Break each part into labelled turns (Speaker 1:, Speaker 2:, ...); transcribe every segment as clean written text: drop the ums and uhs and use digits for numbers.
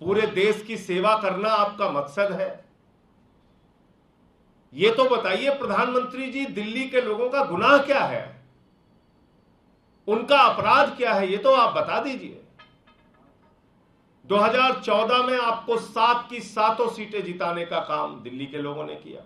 Speaker 1: पूरे देश की सेवा करना आपका मकसद है? ये तो बताइए प्रधानमंत्री जी, दिल्ली के लोगों का गुनाह क्या है, उनका अपराध क्या है, ये तो आप बता दीजिए। 2014 में आपको 7 की 7 सीटें जिताने का काम दिल्ली के लोगों ने किया।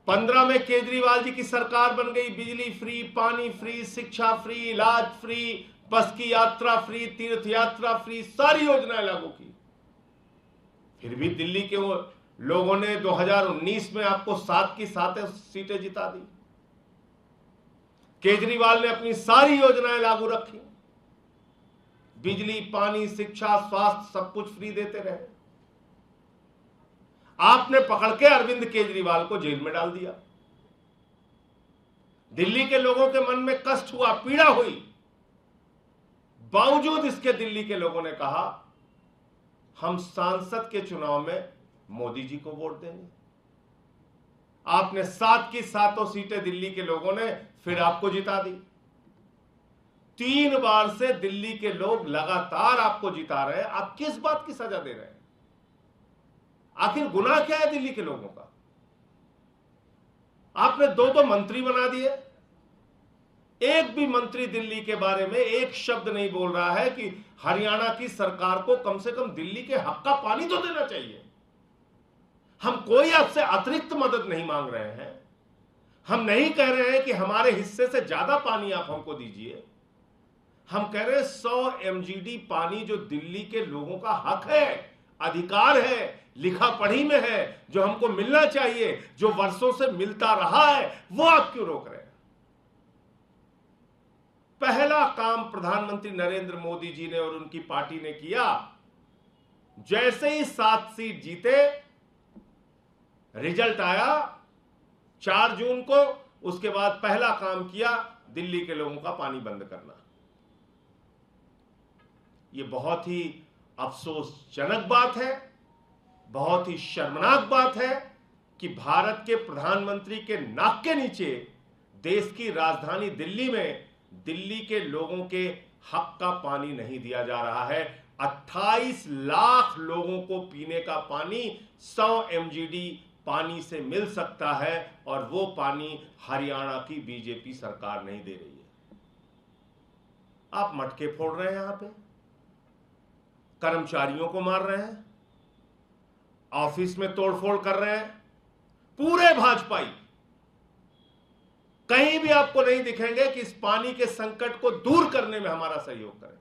Speaker 1: 15 में केजरीवाल जी की सरकार बन गई, बिजली फ्री, पानी फ्री, शिक्षा फ्री, इलाज फ्री, बस की यात्रा फ्री, तीर्थ यात्रा फ्री, सारी योजनाएं लागू की। फिर भी दिल्ली के लोगों ने 2019 में आपको 7 की 7 सीटें जिता दी। केजरीवाल ने अपनी सारी योजनाएं लागू रखी, बिजली, पानी, शिक्षा, स्वास्थ्य सब कुछ फ्री देते रहे। आपने पकड़ के अरविंद केजरीवाल को जेल में डाल दिया। दिल्ली के लोगों के मन में कष्ट हुआ, पीड़ा हुई, बावजूद इसके दिल्ली के लोगों ने कहा हम सांसद के चुनाव में मोदी जी को वोट देंगे। आपने 7 की 7 सीटें दिल्ली के लोगों ने फिर आपको जिता दी। 3 बार से दिल्ली के लोग लगातार आपको जिता रहे हैं। आप किस बात की सजा दे रहे हैं? आखिर गुनाह क्या है दिल्ली के लोगों का? आपने 2 मंत्री बना दिए। एक भी मंत्री दिल्ली के बारे में एक शब्द नहीं बोल रहा है कि हरियाणा की सरकार को कम से कम दिल्ली के हक का पानी तो देना चाहिए। हम कोई आपसे अतिरिक्त मदद नहीं मांग रहे हैं। हम नहीं कह रहे हैं कि हमारे हिस्से से ज्यादा पानी आप हमको दीजिए। हम कह रहे हैं 100 MGD पानी जो दिल्ली के लोगों का हक है, अधिकार है, लिखा पढ़ी में है, जो हमको मिलना चाहिए, जो वर्षों से मिलता रहा है, वो आप क्यों रोक रहे हैं? पहला काम प्रधानमंत्री नरेंद्र मोदी जी ने और उनकी पार्टी ने किया, जैसे ही 7 सीट जीते, रिजल्ट आया 4 जून को, उसके बाद पहला काम किया दिल्ली के लोगों का पानी बंद करना। यह बहुत ही अफसोसजनक बात है, बहुत ही शर्मनाक बात है कि भारत के प्रधानमंत्री के नाक के नीचे देश की राजधानी दिल्ली में दिल्ली के लोगों के हक का पानी नहीं दिया जा रहा है। 28 लाख लोगों को पीने का पानी 100 MGD पानी से मिल सकता है, और वो पानी हरियाणा की बीजेपी सरकार नहीं दे रही है। आप मटके फोड़ रहे हैं, यहां पे कर्मचारियों को मार रहे हैं, ऑफिस में तोड़फोड़ कर रहे हैं। पूरे भाजपाई कहीं भी आपको नहीं दिखेंगे कि इस पानी के संकट को दूर करने में हमारा सहयोग करें।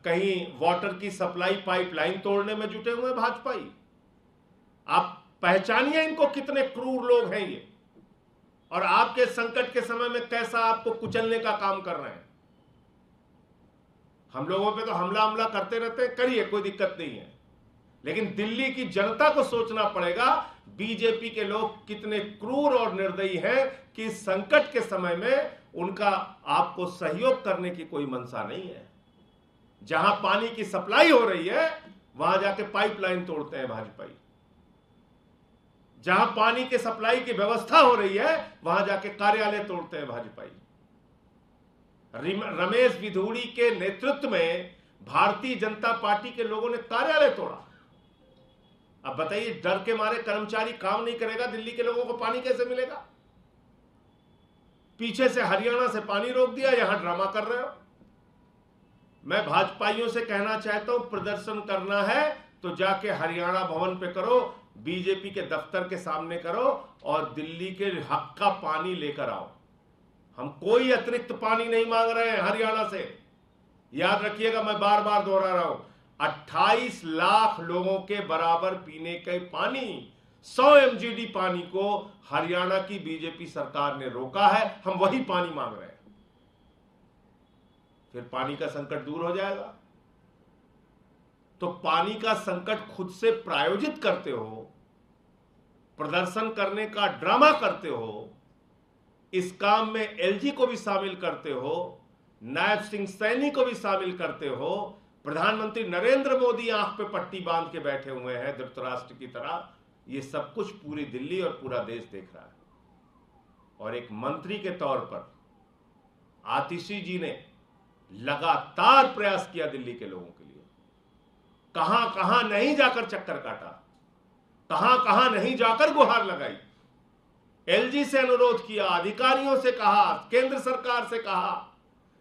Speaker 1: कहीं वाटर की सप्लाई पाइपलाइन तोड़ने में जुटे हुए भाजपाई। आप पहचानिए इनको, कितने क्रूर लोग हैं ये, और आपके संकट के समय में कैसा आपको कुचलने का काम कर रहे हैं। हम लोगों पे तो हमला करते रहते हैं, करिए, कोई दिक्कत नहीं है, लेकिन दिल्ली की जनता को सोचना पड़ेगा बीजेपी के लोग कितने क्रूर और निर्दयी हैं कि इस संकट के समय में उनका आपको सहयोग करने की कोई मंशा नहीं है। जहां पानी की सप्लाई हो रही है वहां जाके पाइपलाइन तोड़ते हैं भाजपाई। जहां पानी के सप्लाई की व्यवस्था हो रही है वहां जाके कार्यालय तोड़ते हैं भाजपाई। रमेश विधूड़ी के नेतृत्व में भारतीय जनता पार्टी के लोगों ने कार्यालय तोड़ा। अब बताइए, डर के मारे कर्मचारी काम नहीं करेगा, दिल्ली के लोगों को पानी कैसे मिलेगा? पीछे से हरियाणा से पानी रोक दिया, यहां ड्रामा कर रहे हो। मैं भाजपाइयों से कहना चाहता हूं, प्रदर्शन करना है तो जाके हरियाणा भवन पे करो, बीजेपी के दफ्तर के सामने करो, और दिल्ली के हक का पानी लेकर आओ। हम कोई अतिरिक्त पानी नहीं मांग रहे हैं हरियाणा से। याद रखिएगा, मैं बार बार दोहरा रहा हूं, 28 लाख लोगों के बराबर पीने के पानी, 100 MGD पानी को हरियाणा की बीजेपी सरकार ने रोका है। हम वही पानी मांग रहे हैं। फिर पानी का संकट दूर हो जाएगा। तो पानी का संकट खुद से प्रायोजित करते हो, प्रदर्शन करने का ड्रामा करते हो, इस काम में LG को भी शामिल करते हो, नायब सिंह सैनी को भी शामिल करते हो। प्रधानमंत्री नरेंद्र मोदी आंख पे पट्टी बांध के बैठे हुए हैं धृतराष्ट्र की तरह। ये सब कुछ पूरी दिल्ली और पूरा देश देख रहा है। और एक मंत्री के तौर पर आतिशी जी ने लगातार प्रयास किया दिल्ली के लोगों के लिए, कहां कहां नहीं जाकर चक्कर काटा, कहां कहां नहीं जाकर गुहार लगाई, एलजी से अनुरोध किया, अधिकारियों से कहा, केंद्र सरकार से कहा,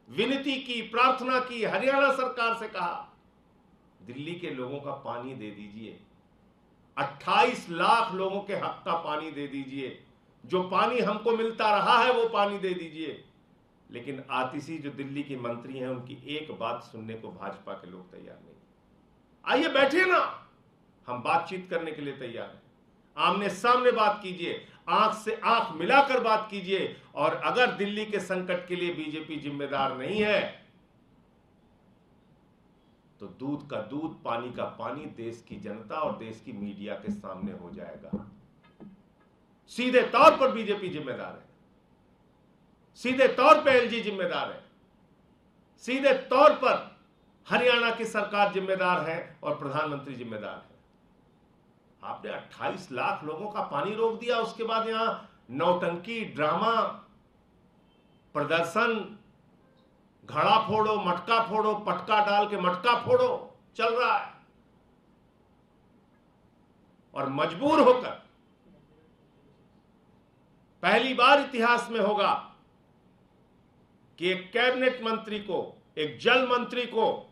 Speaker 1: विनती की, प्रार्थना की, हरियाणा सरकार से कहा, दिल्ली के लोगों का पानी दे दीजिए, 28 लाख लोगों के हक का पानी दे दीजिए, जो पानी हमको मिलता रहा है वो पानी दे दीजिए। लेकिन आतिशी जो दिल्ली की मंत्री हैं, उनकी एक बात सुनने को भाजपा के लोग तैयार नहीं। आइए बैठिए ना, हम बातचीत करने के लिए तैयार हैं, आमने सामने बात कीजिए, आंख से आंख मिलाकर बात कीजिए। और अगर दिल्ली के संकट के लिए बीजेपी जिम्मेदार नहीं है तो दूध का दूध, पानी का पानी देश की जनता और देश की मीडिया के सामने हो जाएगा। सीधे तौर पर बीजेपी जिम्मेदार है, सीधे तौर पर एलजी जिम्मेदार है, सीधे तौर पर हरियाणा की सरकार जिम्मेदार है और प्रधानमंत्री जिम्मेदार है। आपने 28 लाख लोगों का पानी रोक दिया, उसके बाद यहां नौटंकी, ड्रामा, प्रदर्शन, घड़ा फोड़ो, मटका फोड़ो, पटका डाल के मटका फोड़ो चल रहा है। और मजबूर होकर, पहली बार इतिहास में होगा कि एक कैबिनेट मंत्री को, एक जल मंत्री को,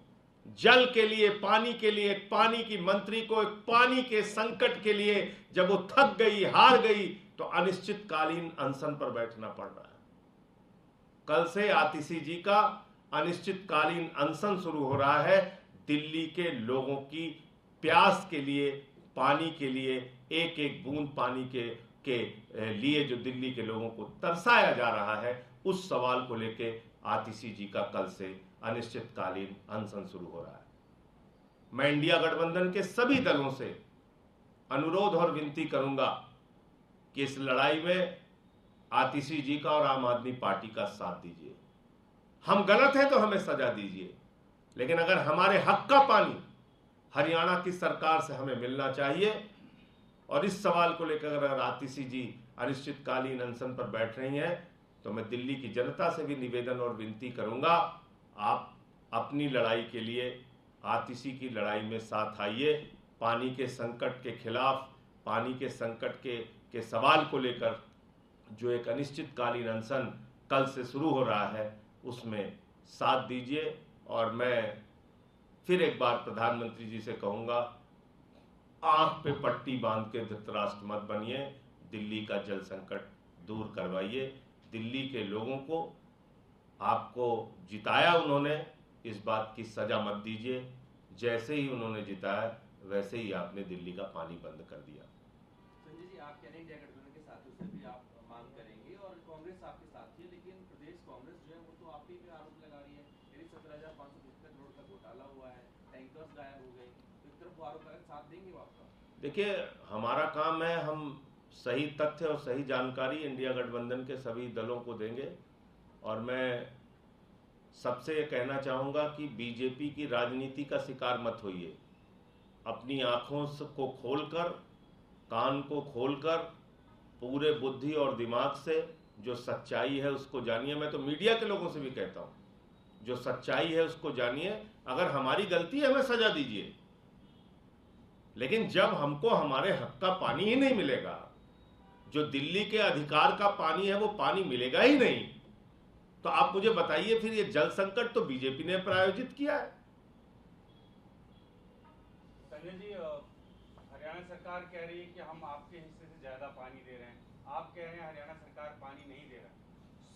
Speaker 1: जल के लिए, पानी के लिए, एक पानी की मंत्री को, एक पानी के संकट के लिए जब वो थक गई, हार गई, तो अनिश्चितकालीन अनशन पर बैठना पड़ रहा है। कल से आतिशी जी का अनिश्चितकालीन अनशन शुरू हो रहा है, दिल्ली के लोगों की प्यास के लिए, पानी के लिए, एक एक बूंद पानी के लिए जो दिल्ली के लोगों को तरसाया जा रहा है, उस सवाल को लेके आतिशी जी का कल से अनिश्चितकालीन अनशन शुरू हो रहा है। मैं इंडिया गठबंधन के सभी दलों से अनुरोध और विनती करूंगा कि इस लड़ाई में आतिशी जी का और आम आदमी पार्टी का साथ दीजिए। हम गलत हैं तो हमें सजा दीजिए, लेकिन अगर हमारे हक का पानी हरियाणा की सरकार से हमें मिलना चाहिए। और इस सवाल को लेकर अगर आतिशी जी अनिश्चितकालीन अनशन पर बैठ रही हैं तो मैं दिल्ली की जनता से भी निवेदन और विनती करूंगा, आप अपनी लड़ाई के लिए आतिशी की लड़ाई में साथ आइए। पानी के संकट के खिलाफ, पानी के संकट के सवाल को लेकर जो एक अनिश्चितकालीन अनशन कल से शुरू हो रहा है, उसमें साथ दीजिए। और मैं फिर एक बार प्रधानमंत्री जी से कहूंगा, आंख पे पट्टी बांध के धृतराष्ट्र मत बनिए, दिल्ली का जल संकट दूर करवाइए। दिल्ली के लोगों को, आपको जिताया उन्होंने, इस बात की सजा मत दीजिए। जैसे ही उन्होंने जिताया वैसे ही आपने दिल्ली का पानी बंद कर दिया।
Speaker 2: संजय जी, आप कह रहे हैं इंडिया गठबंधन के साथियों से भी आप मांग करेंगे और कांग्रेस आपके साथ है, लेकिन प्रदेश कांग्रेस जो है वो तो आप ही पे आरोप लगा रही है, 17,575 करोड़ का घोटाला हुआ है, टैंकर्स गायब हो गए, तो एक तरफ वो आरोप लगा, साथ देंगे वो आपका?
Speaker 1: देखिए, हमारा काम है, हम सही तथ्य और सही जानकारी इंडिया गठबंधन के सभी दलों को देंगे। और मैं सबसे ये कहना चाहूँगा कि बीजेपी की राजनीति का शिकार मत होइए। अपनी आँखों को खोलकर, कान को खोलकर, पूरे बुद्धि और दिमाग से जो सच्चाई है उसको जानिए। मैं तो मीडिया के लोगों से भी कहता हूँ, जो सच्चाई है उसको जानिए। अगर हमारी गलती है हमें सजा दीजिए, लेकिन जब हमको हमारे हक का पानी ही नहीं मिलेगा, जो दिल्ली के अधिकार का पानी है वो पानी मिलेगा ही नहीं, तो आप मुझे बताइए फिर ये जल संकट तो बीजेपी ने प्रायोजित किया है।
Speaker 3: संजय जी, हरियाणा सरकार कह रही है कि हम आपके हिस्से से ज्यादा पानी दे रहे हैं, आप कह रहे हैं हरियाणा सरकार पानी नहीं दे रहा।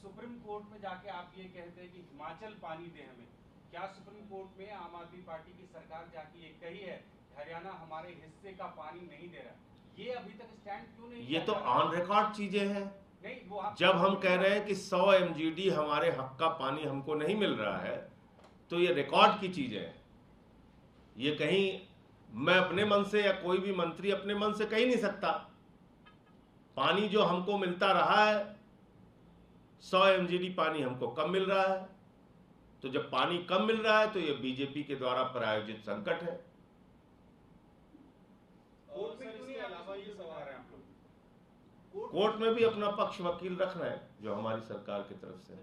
Speaker 3: सुप्रीम कोर्ट में जाके आप ये कहते हैं कि हिमाचल पानी दे हमें। क्या सुप्रीम कोर्ट में आम आदमी पार्टी की सरकार जाके ये कही है हरियाणा हमारे हिस्से का पानी नहीं दे रहा? ये अभी तक स्टैंड क्यों नहीं?
Speaker 1: ये तो ऑन रिकॉर्ड चीजें हैं।
Speaker 3: नहीं, वो
Speaker 1: जब हम कह रहे हैं कि 100 MGD हमारे हक का पानी हमको नहीं मिल रहा है, तो ये रिकॉर्ड की चीजें हैं। ये कहीं मैं अपने मन से या कोई भी मंत्री अपने मन से कह ही नहीं सकता। पानी जो हमको मिलता रहा है, 100 MGD पानी हमको कम मिल रहा है। तो जब पानी कम मिल रहा है तो ये बीजेपी के द्वारा प्रायोजित संकट है। कोर्ट में भी अपना पक्ष वकील रखना है जो हमारी सरकार की तरफ से।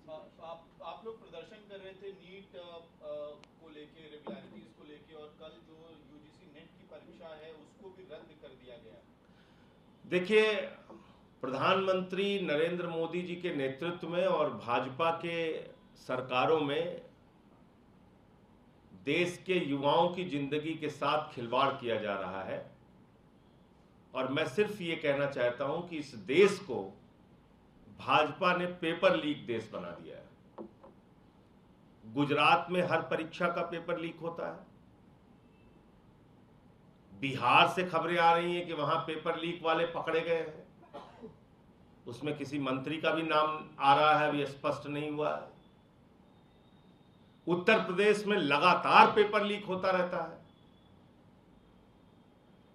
Speaker 4: आप लोग प्रदर्शन कर रहे थे परीक्षा है उसको भी रद्द कर दिया गया।
Speaker 1: देखिए, प्रधानमंत्री नरेंद्र मोदी जी के नेतृत्व में और भाजपा के सरकारों में देश के युवाओं की जिंदगी के साथ खिलवाड़ किया जा रहा है। और मैं सिर्फ ये कहना चाहता हूं कि इस देश को भाजपा ने पेपर लीक देश बना दिया है। गुजरात में हर परीक्षा का पेपर लीक होता है। बिहार से खबरें आ रही हैं कि वहां पेपर लीक वाले पकड़े गए हैं। उसमें किसी मंत्री का भी नाम आ रहा है, अभी स्पष्ट नहीं हुआ है। उत्तर प्रदेश में लगातार पेपर लीक होता रहता है।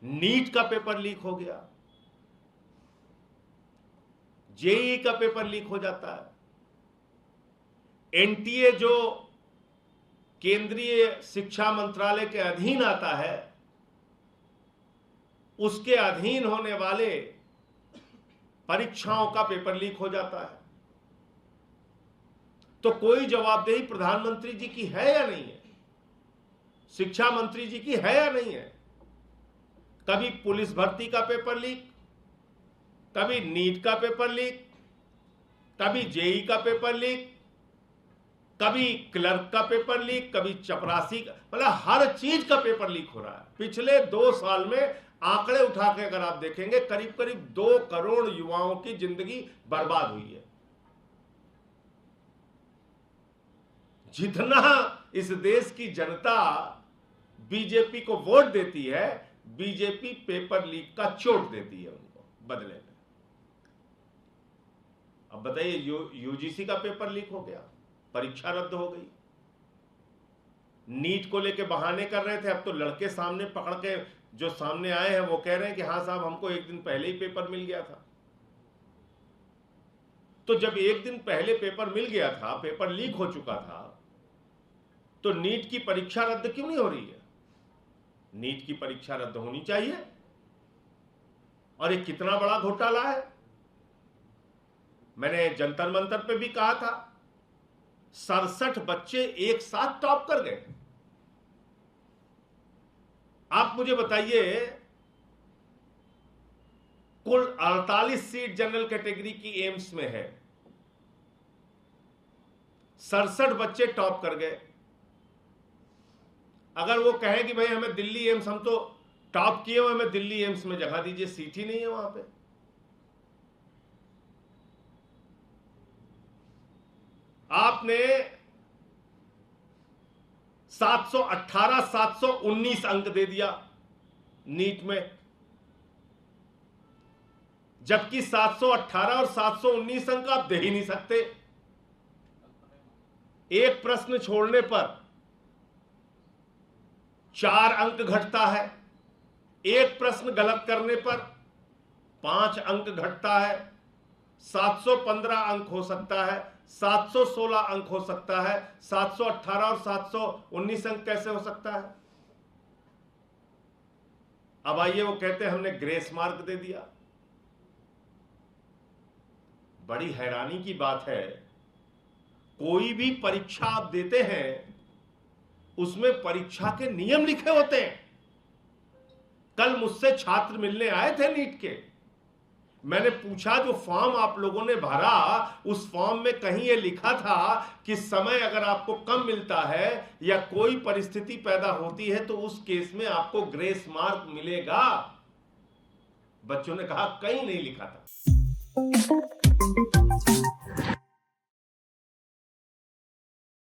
Speaker 1: नीट का पेपर लीक हो गया, जेईई का पेपर लीक हो जाता है। एनटीए जो केंद्रीय शिक्षा मंत्रालय के अधीन आता है, उसके अधीन होने वाले परीक्षाओं का पेपर लीक हो जाता है। तो कोई जवाबदेही प्रधानमंत्री जी की है या नहीं है? शिक्षा मंत्री जी की है या नहीं है? कभी पुलिस भर्ती का पेपर लीक, कभी नीट का पेपर लीक, कभी जेईई का पेपर लीक, कभी क्लर्क का पेपर लीक, कभी चपरासी का, मतलब हर चीज का पेपर लीक हो रहा है। पिछले 2 साल में आंकड़े उठा के अगर आप देखेंगे, करीब करीब 2 करोड़ युवाओं की जिंदगी बर्बाद हुई है। जितना इस देश की जनता बीजेपी को वोट देती है, बीजेपी पेपर लीक का चोट देती है उनको बदले में। अब बताइए, यूजीसी का पेपर लीक हो गया, परीक्षा रद्द हो गई। नीट को लेके बहाने कर रहे थे, अब तो लड़के सामने पकड़ के जो सामने आए हैं वो कह रहे हैं कि हाँ साहब, हमको 1 दिन पहले ही पेपर मिल गया था। तो जब 1 दिन पहले पेपर मिल गया था, पेपर लीक हो चुका था, तो नीट की परीक्षा रद्द क्यों नहीं हो रही है? नीट की परीक्षा रद्द होनी चाहिए। और ये कितना बड़ा घोटाला है। मैंने जंतर मंतर पे भी कहा था, 67 बच्चे एक साथ टॉप कर गए। आप मुझे बताइए, कुल 48 सीट जनरल कैटेगरी की एम्स में है, 67 बच्चे टॉप कर गए। अगर वो कहे कि भाई हमें दिल्ली एम्स, हम तो टॉप किए हुए, हमें दिल्ली एम्स में जगह दीजिए, सीट ही नहीं है वहां पे। आपने 718, 719 अंक दे दिया नीट में, जबकि 718 और 719 अंक आप दे ही नहीं सकते। एक प्रश्न छोड़ने पर 4 अंक घटता है, एक प्रश्न गलत करने पर 5 अंक घटता है। 715 अंक हो सकता है, 716 अंक हो सकता है, 718 और 719 अंक कैसे हो सकता है? अब आइए, वो कहते हैं हमने ग्रेस मार्क दे दिया। बड़ी हैरानी की बात है, कोई भी परीक्षा आप देते हैं उसमें परीक्षा के नियम लिखे होते हैं। कल मुझसे छात्र मिलने आए थे नीट के, मैंने पूछा जो फॉर्म आप लोगों ने भरा, उस फॉर्म में कहीं ये लिखा था कि समय अगर आपको कम मिलता है या कोई परिस्थिति पैदा होती है तो उस केस में आपको ग्रेस मार्क मिलेगा? बच्चों ने कहा कहीं नहीं लिखा था।